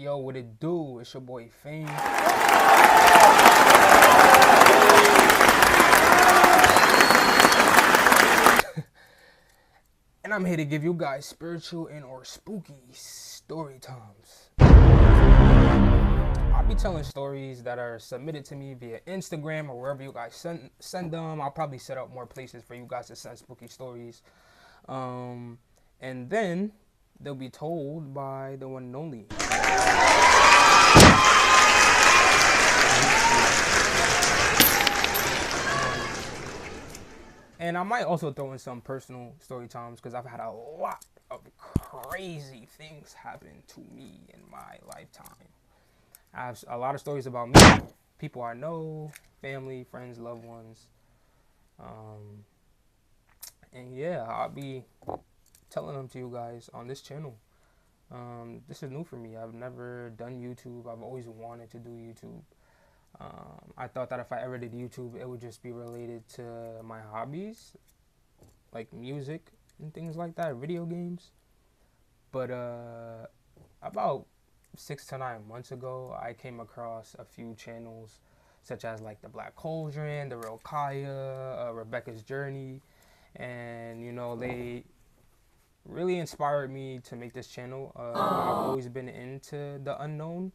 Yo, what it do? It's your boy Fame. And I'm here to give you guys spiritual and or spooky story times. I'll be telling stories that are submitted to me via Instagram or wherever you guys send them. I'll probably set up more places for you guys to send spooky stories. And then they'll be told by the one and only. And I might also throw in some personal story times because I've had a lot of crazy things happen to me in my lifetime. I have a lot of stories about me, people I know, family, friends, loved ones. And yeah, I'll be telling them to you guys on this channel. This is new for me. I've never done YouTube. I've always wanted to do YouTube. I thought that if I ever did YouTube, it would just be related to my hobbies, like music and things like that, video games. But about 6 to 9 months ago, I came across a few channels, such as like the Black Cauldron, the Real Kaya, Rebecca's Journey, and you know, they really inspired me to make this channel. I've always been into the unknown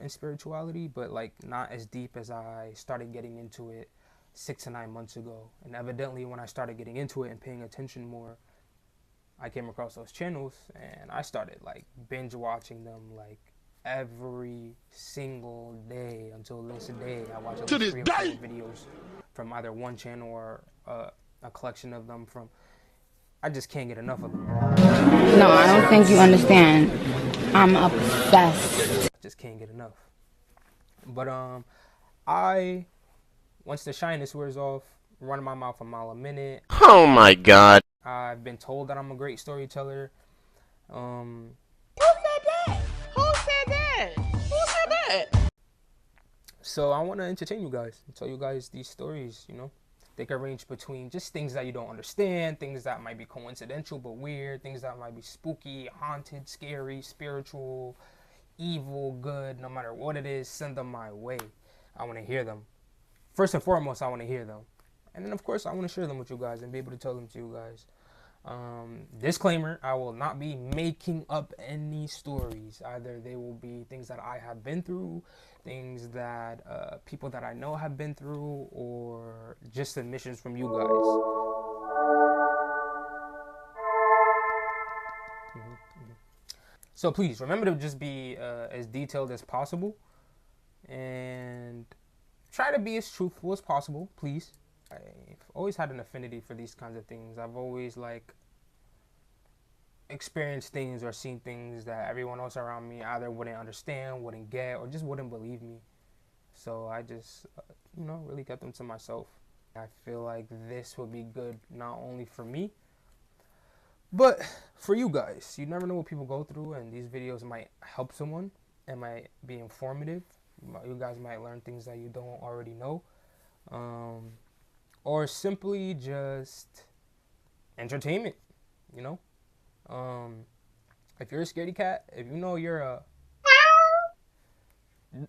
and spirituality, but like not as deep as I started getting into it 6 to 9 months ago. And evidently when I started getting into it and paying attention more, I came across those channels and I started like binge watching them like every single day until this day. I watch at least 3 or 4 videos from either one channel or a collection of them from. I just can't get enough of them. No, I don't think you understand. I'm obsessed. Just can't get enough. But once the shyness wears off, running my mouth a mile a minute. Oh my god. I've been told that I'm a great storyteller. Who said that? Who said that? Who said that? So I want to entertain you guys and tell you guys these stories, you know. They can range between just things that you don't understand, things that might be coincidental but weird, things that might be spooky, haunted, scary, spiritual, evil, good. No matter what it is, send them my way. I want to hear them. First and foremost, I want to hear them. And then, of course, I want to share them with you guys and be able to tell them to you guys. Disclaimer, I will not be making up any stories. Either they will be things that I have been through, things that people that I know have been through, or just submissions from you guys. So please, remember to just be as detailed as possible. And try to be as truthful as possible, please. I've always had an affinity for these kinds of things. I've always like experienced things or seen things that everyone else around me either wouldn't understand, wouldn't get, or just wouldn't believe me. So I just, you know, really kept them to myself. I feel like this would be good not only for me, but for you guys. You never know what people go through, and these videos might help someone and might be informative. You guys might learn things that you don't already know. Or simply just entertainment, you know? If you're a scaredy cat, if you know you're a...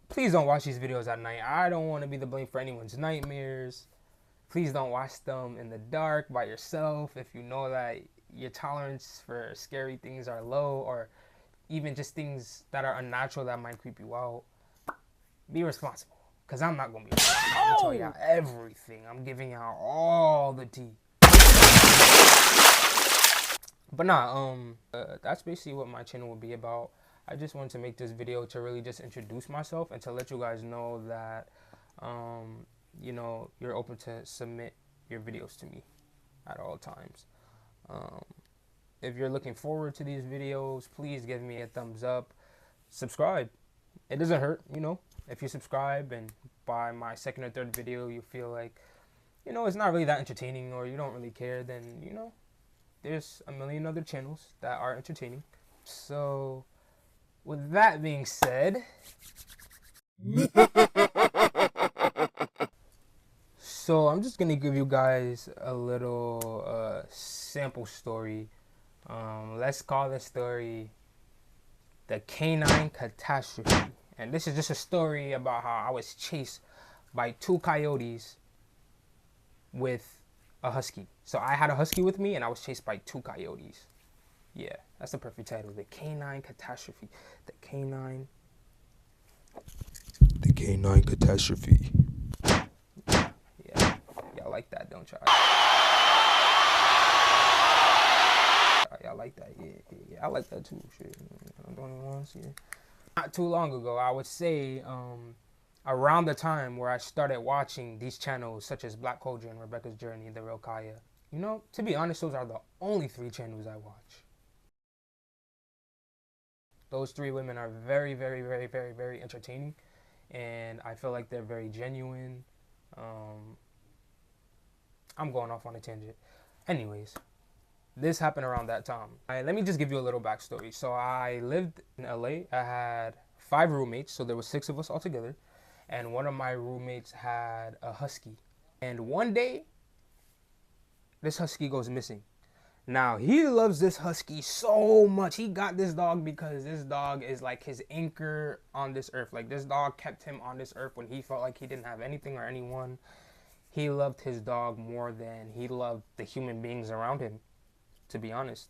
Please don't watch these videos at night. I don't want to be the blame for anyone's nightmares. Please don't watch them in the dark by yourself if you know that your tolerance for scary things are low, or even just things that are unnatural that might creep you out. Be responsible. Because I'm not going to be responsible. I'm going to tell y'all everything. I'm giving y'all all the tea. But nah, that's basically what my channel will be about. I just wanted to make this video to really just introduce myself and to let you guys know that, you know, you're open to submit your videos to me at all times. If you're looking forward to these videos, please give me a thumbs up. Subscribe. It doesn't hurt, you know. If you subscribe and by my second or third video you feel like, you know, it's not really that entertaining or you don't really care, then, you know, there's a million other channels that are entertaining. So, with that being said, so I'm just going to give you guys a little sample story. Let's call this story the Canine Catastrophe. And this is just a story about how I was chased by 2 coyotes with a husky. So I had a husky with me and I was chased by 2 coyotes. Yeah, that's the perfect title. The Canine Catastrophe. The Canine Catastrophe. Yeah. Y'all like that, don't y'all? Y'all like that? Yeah. I like that too. Shit. I'm the only ones. Yeah. Not too long ago, I would say around the time where I started watching these channels such as Black Culture and Rebecca's Journey, The Real Kaya. You know, to be honest, those are the only 3 channels I watch. Those 3 women are very, very, very, very, very entertaining, and I feel like they're very genuine. I'm going off on a tangent. Anyways, this happened around that time. Let me just give you a little backstory. So I lived in LA. I had 5 roommates, so there were 6 of us all together, and one of my roommates had a husky. And one day, this husky goes missing. Now, he loves this husky so much. He got this dog because this dog is like his anchor on this earth. Like, this dog kept him on this earth when he felt like he didn't have anything or anyone. He loved his dog more than he loved the human beings around him, to be honest.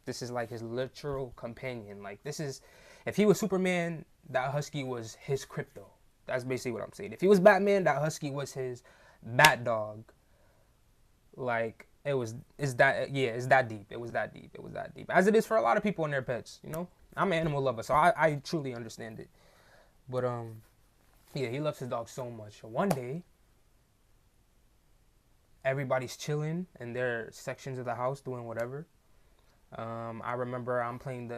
This is like his literal companion. Like, this is, if he was Superman, that husky was his crypto. That's basically what I'm saying. If he was Batman, that husky was his bat dog. Like, it's that deep. It was that deep. As it is for a lot of people and their pets, you know? I'm an animal lover, so I truly understand it. But, yeah, he loves his dog so much. One day, everybody's chilling in their sections of the house doing whatever. I remember I'm playing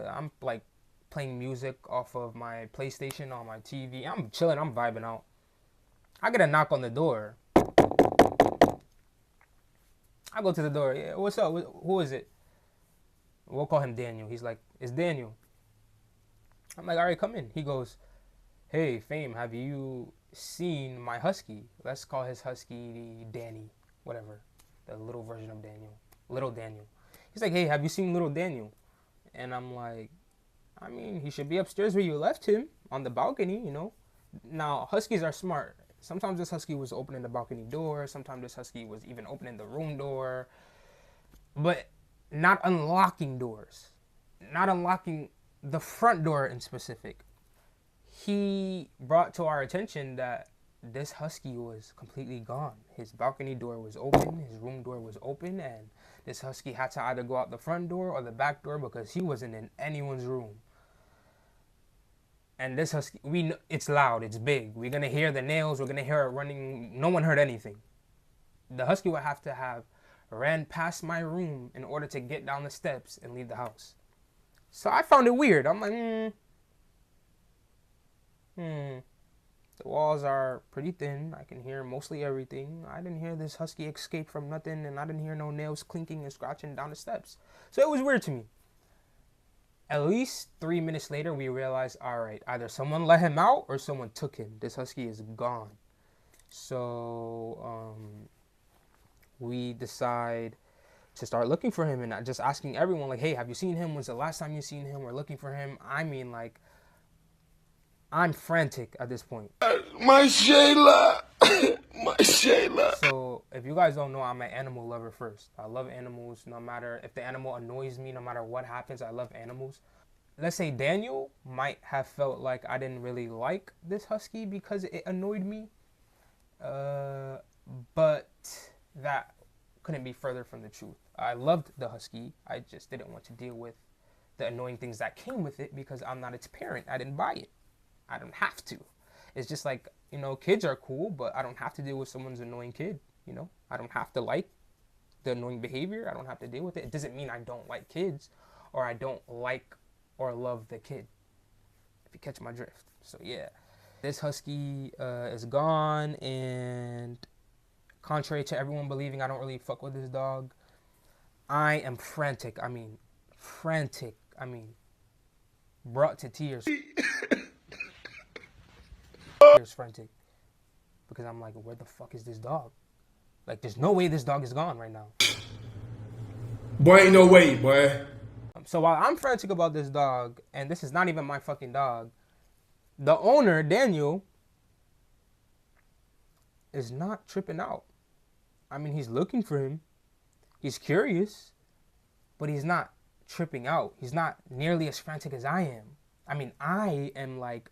music off of my PlayStation on my TV. I'm chilling, I'm vibing out. I get a knock on the door. I go to the door. Yeah, what's up? Who is it? We'll call him Daniel. He's like, it's Daniel. I'm like, all right, come in. He goes, hey, Fame, have you seen my husky? Let's call his husky Danny, whatever. The little version of Daniel. Little Daniel. He's like, hey, have you seen little Daniel? And I'm like, I mean, he should be upstairs where you left him, on the balcony, you know. Now, huskies are smart. Sometimes this husky was opening the balcony door. Sometimes this husky was even opening the room door. But not unlocking doors. Not unlocking the front door in specific. He brought to our attention that this husky was completely gone. His balcony door was open. His room door was open. And this husky had to either go out the front door or the back door because he wasn't in anyone's room. And this husky, it's loud, it's big. We're gonna hear the nails, we're gonna hear it running. No one heard anything. The husky would have to have ran past my room in order to get down the steps and leave the house. So I found it weird. I'm like, The walls are pretty thin. I can hear mostly everything. I didn't hear this husky escape from nothing, and I didn't hear no nails clinking and scratching down the steps. So it was weird to me. At least 3 minutes later, we realized, all right, either someone let him out or someone took him. This husky is gone. So we decide to start looking for him and just asking everyone, like, hey, have you seen him? When's the last time you seen him? We're looking for him. I mean, like, I'm frantic at this point. My Shayla. My Shayla. So if you guys don't know, I'm an animal lover first. I love animals. No matter if the animal annoys me, no matter what happens, I love animals. Let's say Daniel might have felt like I didn't really like this husky because it annoyed me. But that couldn't be further from the truth. I loved the husky. I just didn't want to deal with the annoying things that came with it because I'm not its parent. I didn't buy it. I don't have to. It's just like, you know, kids are cool, but I don't have to deal with someone's annoying kid, you know? I don't have to like the annoying behavior. I don't have to deal with it. It doesn't mean I don't like kids or I don't like or love the kid, if you catch my drift. So, yeah. This husky is gone, and contrary to everyone believing I don't really fuck with this dog, I am frantic. I mean, brought to tears. Frantic, because I'm like, where the fuck is this dog? Like, there's no way this dog is gone right now. Boy, ain't no way, boy. So while I'm frantic about this dog, and this is not even my fucking dog, the owner, Daniel, is not tripping out. I mean, he's looking for him. He's curious, but he's not tripping out. He's not nearly as frantic as I am. I mean, I am like,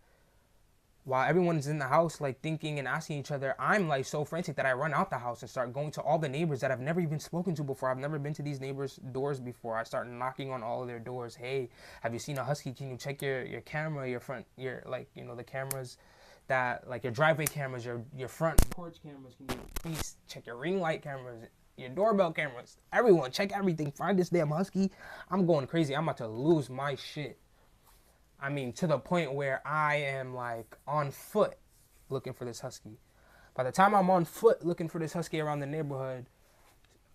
while everyone's in the house, like thinking and asking each other, I'm like so frantic that I run out the house and start going to all the neighbors that I've never even spoken to before. I've never been to these neighbors' doors before. I start knocking on all of their doors. Hey, have you seen a husky? Can you check your camera, your front, your, like, you know, the cameras that, like your driveway cameras, your front porch cameras. Can you please check your ring light cameras, your doorbell cameras? Everyone, check everything. Find this damn husky. I'm going crazy. I'm about to lose my shit. I mean, to the point where I am like on foot looking for this husky. By the time I'm on foot looking for this husky around the neighborhood,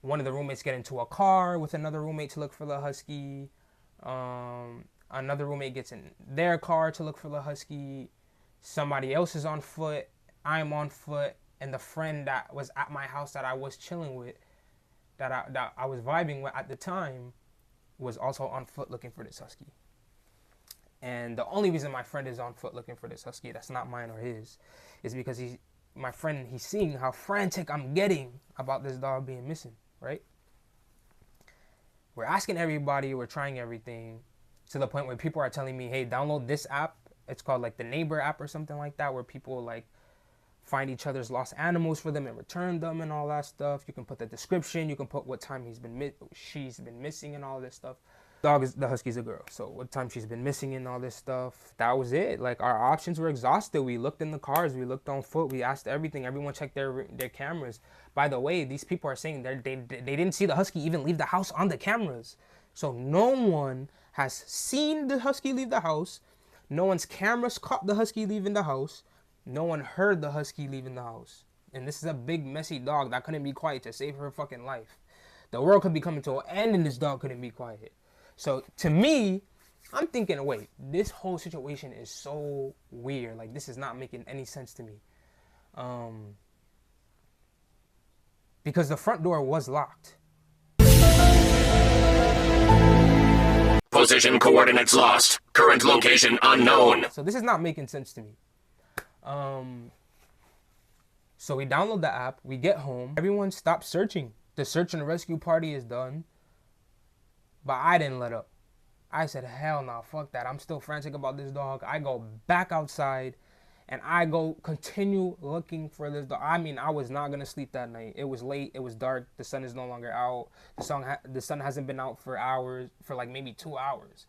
one of the roommates get into a car with another roommate to look for the husky. Another roommate gets in their car to look for the husky. Somebody else is on foot. I'm on foot. And the friend that was at my house that I was chilling with, that I was vibing with at the time, was also on foot looking for this husky. And the only reason my friend is on foot looking for this husky, that's not mine or his, is because he's seeing how frantic I'm getting about this dog being missing, right? We're asking everybody, we're trying everything, to the point where people are telling me, hey, download this app. It's called like the Neighbor app or something like that, where people like find each other's lost animals for them and return them and all that stuff. You can put the description, you can put what time she's been missing and all this stuff. The husky's a girl, so what time she's been missing and all this stuff. That was it. Like, our options were exhausted. We looked in the cars, we looked on foot, we asked everything. Everyone checked their cameras. By the way, these people are saying they didn't see the husky even leave the house on the cameras. So no one has seen the husky leave the house. No one's cameras caught the husky leaving the house. No one heard the husky leaving the house. And this is a big messy dog that couldn't be quiet to save her fucking life. The world could be coming to an end and this dog couldn't be quiet. So to me, I'm thinking, wait, this whole situation is so weird. Like, this is not making any sense to me. Because the front door was locked. Position coordinates lost. Current location unknown. So this is not making sense to me. So we download the app. We get home. Everyone stopped searching. The search and rescue party is done. But I didn't let up. I said, hell no, fuck that. I'm still frantic about this dog. I go back outside and I go continue looking for this dog. I mean, I was not going to sleep that night. It was late. It was dark. The sun is no longer out. The sun hasn't been out for hours, for like maybe 2 hours.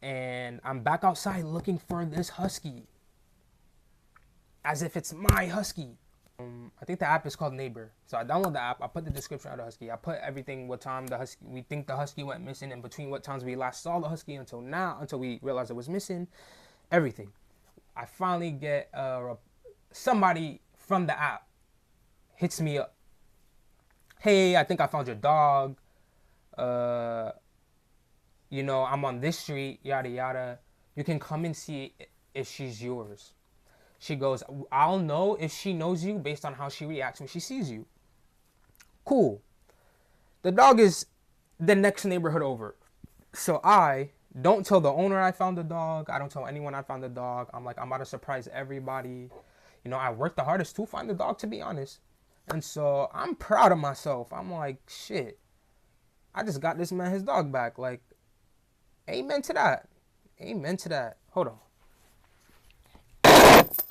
And I'm back outside looking for this husky. As if it's my husky. I think the app is called Neighbor. So I download the app. I put the description of the husky. I put everything, what time we think the husky went missing, in between what times we last saw the husky until now, until we realized it was missing. Everything. I finally get somebody from the app hits me up. Hey, I think I found your dog. You know, I'm on this street, yada yada. You can come and see if she's yours. She goes, I'll know if she knows you based on how she reacts when she sees you. Cool. The dog is the next neighborhood over. So I don't tell the owner I found the dog. I don't tell anyone I found the dog. I'm like, I'm about to surprise everybody. You know, I worked the hardest to find the dog, to be honest. And so I'm proud of myself. I'm like, shit. I just got this man his dog back. Like, amen to that. Amen to that. Hold on.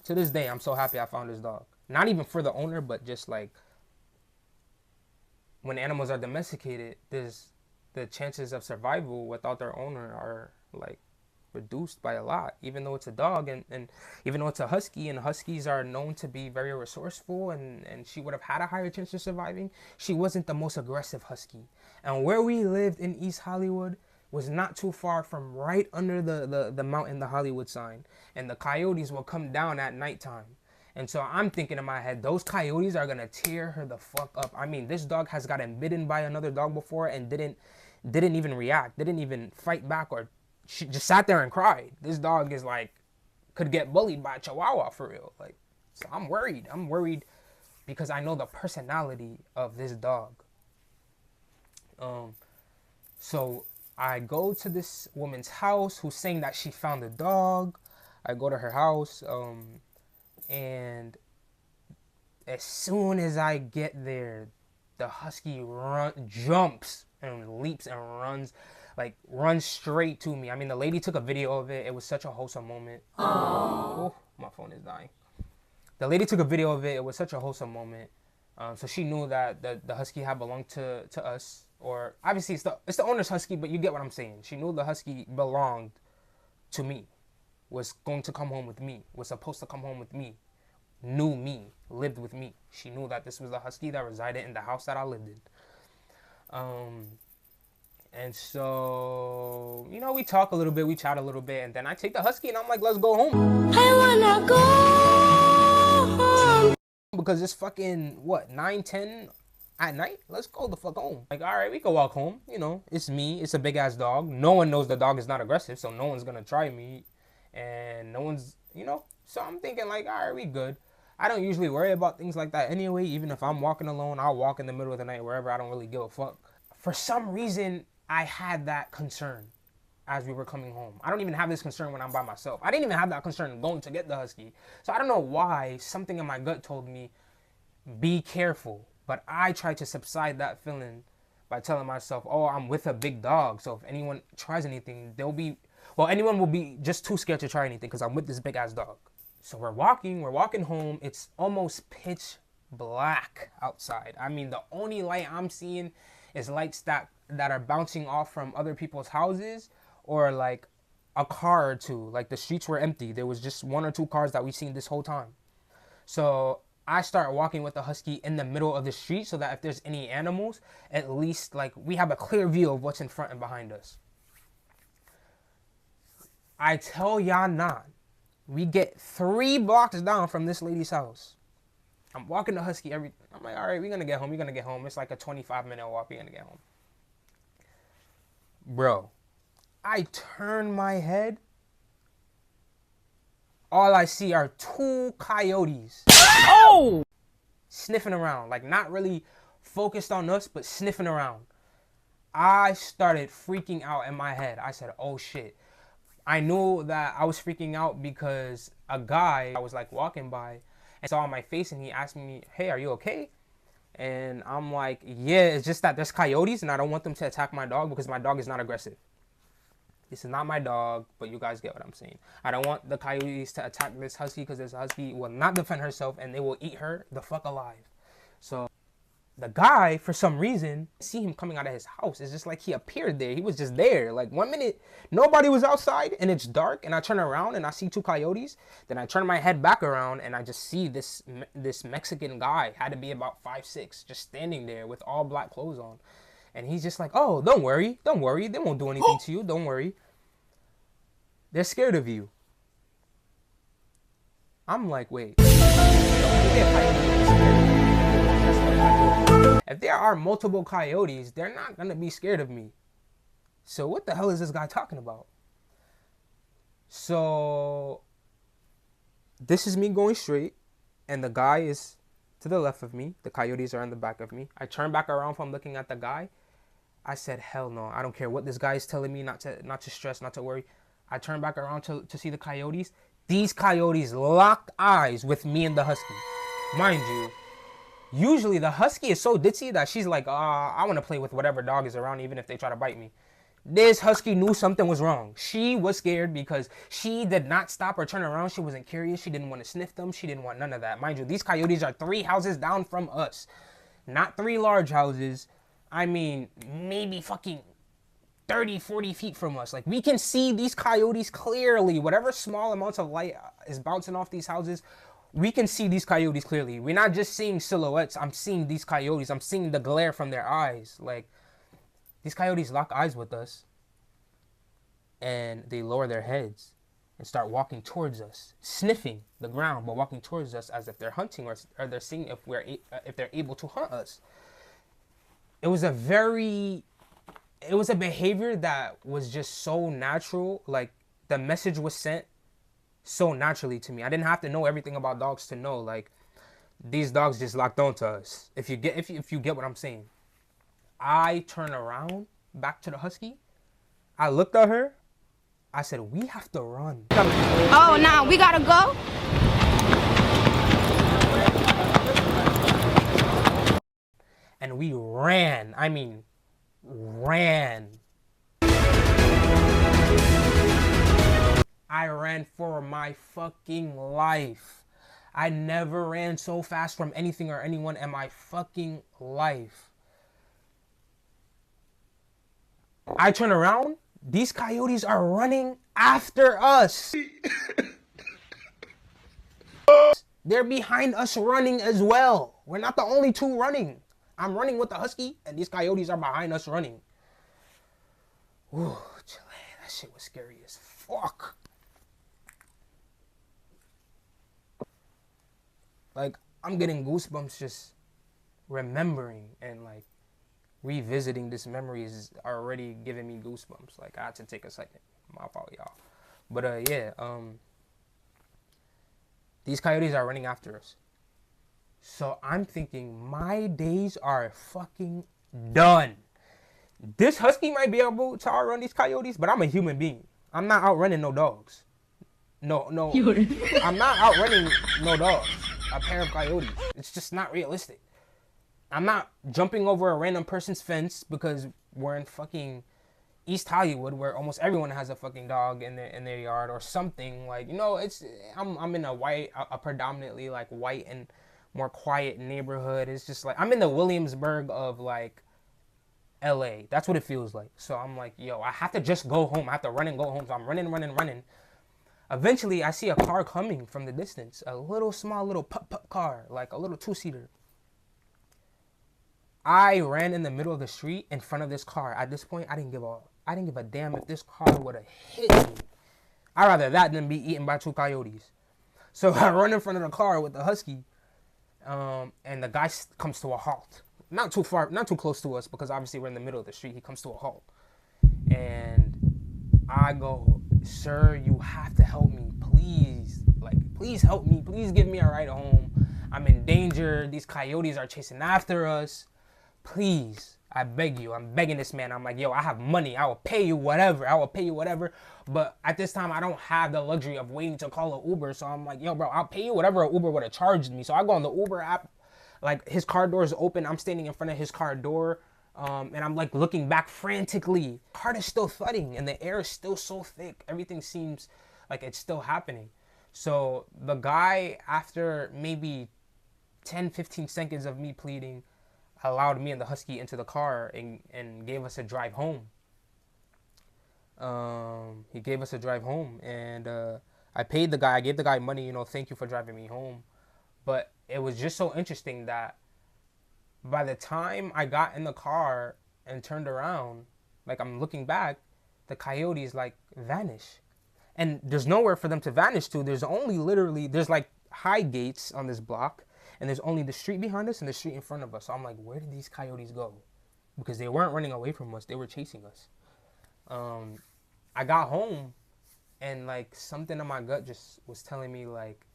To this day, I'm so happy I found this dog. Not even for the owner, but just like when animals are domesticated, the chances of survival without their owner are like reduced by a lot. Even though it's a dog and even though it's a husky, and huskies are known to be very resourceful, and she would have had a higher chance of surviving, she wasn't the most aggressive husky. And where we lived in East Hollywood was not too far from right under the mountain, the Hollywood sign. And the coyotes will come down at nighttime. And so I'm thinking in my head, those coyotes are going to tear her the fuck up. I mean, this dog has gotten bitten by another dog before and didn't even react, didn't even fight back, or she just sat there and cried. This dog is like, could get bullied by a chihuahua for real. Like, so I'm worried. I'm worried because I know the personality of this dog. So I go to this woman's house who's saying that she found the dog. I go to her house, and as soon as I get there, the husky jumps and leaps and runs straight to me. I mean, the lady took a video of it. It was such a wholesome moment. Oh, my phone is dying. The lady took a video of it. It was such a wholesome moment. So she knew that the husky had belonged to us. Or obviously it's the owner's husky, but you get what I'm saying. She knew the husky belonged to me, was going to come home with me, was supposed to come home with me, knew me, lived with me. She knew that this was the husky that resided in the house that I lived in. And so, you know, we talk a little bit, we chat a little bit, and then I take the husky and I'm like, let's go home. I wanna go home. Because it's fucking, 9-10 at night? Let's go the fuck home. Like, all right, we can walk home. You know, it's me. It's a big-ass dog. No one knows the dog is not aggressive, so no one's going to try me. And no one's, you know. So I'm thinking, like, all right, we good. I don't usually worry about things like that anyway. Even if I'm walking alone, I'll walk in the middle of the night wherever. I don't really give a fuck. For some reason, I had that concern as we were coming home. I don't even have this concern when I'm by myself. I didn't even have that concern going to get the husky. So I don't know why something in my gut told me, be careful. But I tried to subside that feeling by telling myself, oh, I'm with a big dog. So if anyone tries anything, anyone will be just too scared to try anything because I'm with this big ass dog. So we're walking home. It's almost pitch black outside. I mean, the only light I'm seeing is lights that are bouncing off from other people's houses or like a car or two. Like the streets were empty. There was just 1 or 2 cars that we've seen this whole time. So I start walking with the husky in the middle of the street so that if there's any animals, at least like we have a clear view of what's in front and behind us. I tell y'all not. We get 3 blocks down from this lady's house. I'm walking the husky I'm like, all right, we're going to get home. It's like a 25-minute walk. We're going to get home. Bro, I turn my head. All I see are 2 coyotes. Oh! Sniffing around. Like, not really focused on us, but sniffing around. I started freaking out in my head. I said, oh, shit. I knew that I was freaking out because a guy I was, like, walking by and saw my face, and he asked me, hey, are you okay? And I'm like, yeah, it's just that there's coyotes, and I don't want them to attack my dog because my dog is not aggressive. This is not my dog, but you guys get what I'm saying. I don't want the coyotes to attack this husky because this husky will not defend herself and they will eat her the fuck alive. So the guy, for some reason, see him coming out of his house. It's just like he appeared there. He was just there. Like 1 minute, nobody was outside and it's dark and I turn around and I see 2 coyotes. Then I turn my head back around and I just see this Mexican guy, had to be about 5'6", just standing there with all black clothes on. And he's just like, oh, don't worry. They won't do anything to you. Don't worry. They're scared of you. I'm like, wait. If there are multiple coyotes, they're not going to be scared of me. So what the hell is this guy talking about? So this is me going straight. And the guy is to the left of me. The coyotes are in the back of me. I turn back around from looking at the guy. I said, hell no. I don't care what this guy is telling me, not to stress, not to worry. I turn back around to see the coyotes. These coyotes locked eyes with me and the husky. Mind you, usually the husky is so ditzy that she's like, I want to play with whatever dog is around even if they try to bite me. This husky knew something was wrong. She was scared because she did not stop or turn around. She wasn't curious. She didn't want to sniff them. She didn't want none of that. Mind you, these coyotes are 3 houses down from us. Not 3 large houses. I mean, maybe fucking 30, 40 feet from us. Like, we can see these coyotes clearly. Whatever small amounts of light is bouncing off these houses, we can see these coyotes clearly. We're not just seeing silhouettes. I'm seeing these coyotes. I'm seeing the glare from their eyes. Like, these coyotes lock eyes with us. And they lower their heads and start walking towards us. Sniffing the ground, but walking towards us as if they're hunting or they're seeing if they're able to hunt us. It was a behavior that was just so natural. Like, the message was sent so naturally to me. I didn't have to know everything about dogs to know, like, these dogs just locked onto us. If you get what I'm saying. I turn around back to the husky I looked at her. I said, we have to run. Oh, now we gotta go? And we ran. I mean, ran. I ran for my fucking life. I never ran so fast from anything or anyone in my fucking life. I turn around. These coyotes are running after us. They're behind us running as well. We're not the only two running. I'm running with the husky, and these coyotes are behind us running. Ooh, Chile, that shit was scary as fuck. Like, I'm getting goosebumps just remembering, and like revisiting this memory is already giving me goosebumps. Like, I had to take a second. My fault, y'all. But yeah, these coyotes are running after us. So I'm thinking my days are fucking done. This husky might be able to outrun these coyotes, but I'm a human being. I'm not outrunning no dogs. No. I'm not outrunning no dogs. A pair of coyotes. It's just not realistic. I'm not jumping over a random person's fence because we're in fucking East Hollywood, where almost everyone has a fucking dog in their yard or something. Like, you know, I'm in a predominantly like white and more quiet neighborhood. It's just like I'm in the Williamsburg of like LA. That's what it feels like. So I'm like, yo, I have to just go home. I have to run and go home. So I'm running. Eventually, I see a car coming from the distance. A little small little pup car, like a little two-seater. I ran in the middle of the street in front of this car. At this point, I didn't give a damn if this car would have hit me. I'd rather that than be eaten by two coyotes. So I run in front of the car with the husky, and the guy comes to a halt. Not too close to us, because obviously we're in the middle of the street. He comes to a halt, and I go, sir, you have to help me, please. Like, please help me. Please give me a ride home. I'm in danger. These coyotes are chasing after us. Please, I beg you. I'm begging this man. I'm like, yo, I have money. I will pay you whatever. But at this time, I don't have the luxury of waiting to call an Uber. So I'm like, yo, bro, I'll pay you whatever an Uber would have charged me. So I go on the Uber app. Like, his car door is open. I'm standing in front of his car door. And I'm like looking back frantically. Heart is still thudding and the air is still so thick. Everything seems like it's still happening. So the guy, after maybe 10-15 seconds of me pleading, allowed me and the husky into the car and gave us a drive home. He gave us a drive home, and I gave the guy money, you know, thank you for driving me home. But it was just so interesting that by the time I got in the car and turned around, like I'm looking back, the coyotes like vanish. And there's nowhere for them to vanish to. There's like high gates on this block, and there's only the street behind us and the street in front of us. So I'm like, where did these coyotes go? Because they weren't running away from us. They were chasing us. I got home, and like something in my gut just was telling me like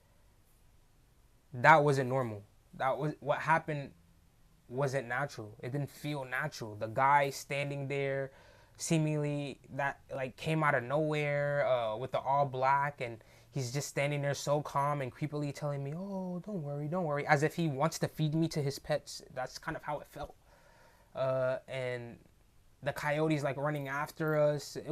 that wasn't normal. That was what happened. Wasn't natural. It didn't feel natural. The guy standing there, seemingly that like came out of nowhere with the all black, and he's just standing there so calm and creepily telling me, "Oh, don't worry," as if he wants to feed me to his pets. That's kind of how it felt. And the coyotes like running after us. It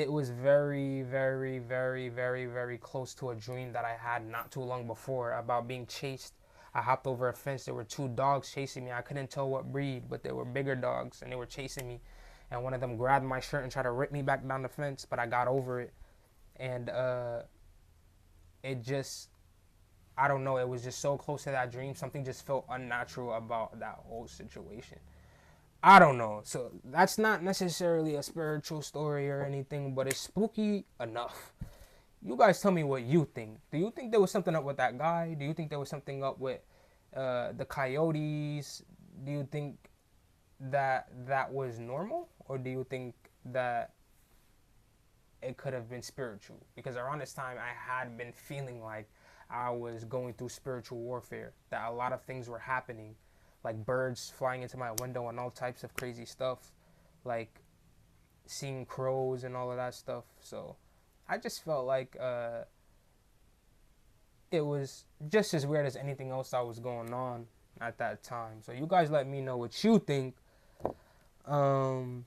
was very, very, very, very, very close to a dream that I had not too long before about being chased. I hopped over a fence. There were two dogs chasing me. I couldn't tell what breed, but they were bigger dogs, and they were chasing me. And one of them grabbed my shirt and tried to rip me back down the fence, but I got over it. And I don't know, it was just so close to that dream. Something just felt unnatural about that whole situation. I don't know. So that's not necessarily a spiritual story or anything, but it's spooky enough. You guys tell me what you think. Do you think there was something up with that guy? Do you think there was something up with the coyotes? Do you think that was normal? Or do you think that it could have been spiritual? Because around this time, I had been feeling like I was going through spiritual warfare. That a lot of things were happening. Like birds flying into my window and all types of crazy stuff. Like seeing crows and all of that stuff. So I just felt like it was just as weird as anything else that was going on at that time. So you guys let me know what you think. And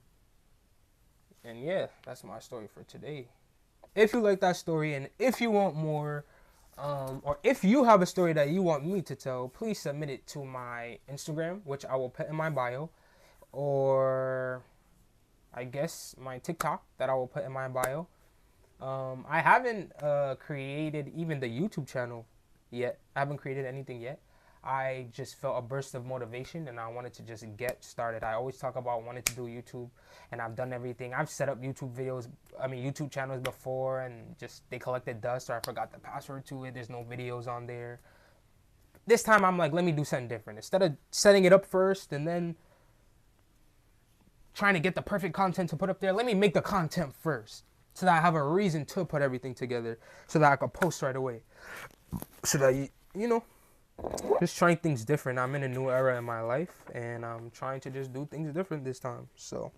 yeah, that's my story for today. If you like that story and if you want more, or if you have a story that you want me to tell, please submit it to my Instagram, which I will put in my bio, or I guess my TikTok that I will put in my bio. I haven't created even the YouTube channel yet. I haven't created anything yet. I just felt a burst of motivation and I wanted to just get started. I always talk about wanting to do YouTube, and I've done everything. I've set up YouTube channels before, and just they collected dust, or I forgot the password to it. There's no videos on there. This time I'm like, let me do something different. Instead of setting it up first and then trying to get the perfect content to put up there, let me make the content first so that I have a reason to put everything together so that I can post right away. So that, you know, just trying things different. I'm in a new era in my life, and I'm trying to just do things different this time. So,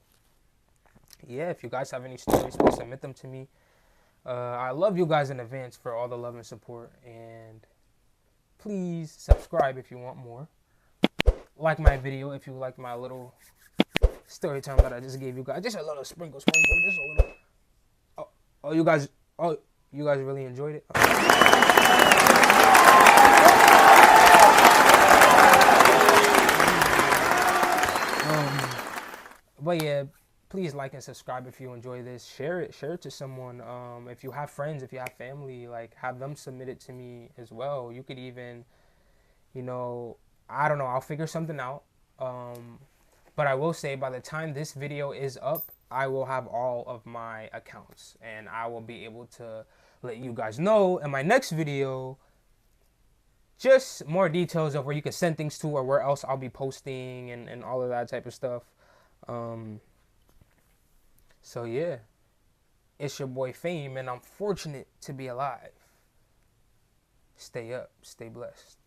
yeah, if you guys have any stories, please submit them to me. I love you guys in advance for all the love and support, and please subscribe if you want more. Like my video if you like my little story time that I just gave you guys. Just a little sprinkle, just a little. Oh, you guys really enjoyed it? But yeah, please like and subscribe if you enjoy this. Share it to someone. If you have friends, if you have family, like, have them submit it to me as well. You could even, I don't know, I'll figure something out. But I will say, by the time this video is up, I will have all of my accounts, and I will be able to let you guys know in my next video just more details of where you can send things to, or where else I'll be posting, and all of that type of stuff. So yeah, it's your boy Fame, and I'm fortunate to be alive. Stay up, stay blessed.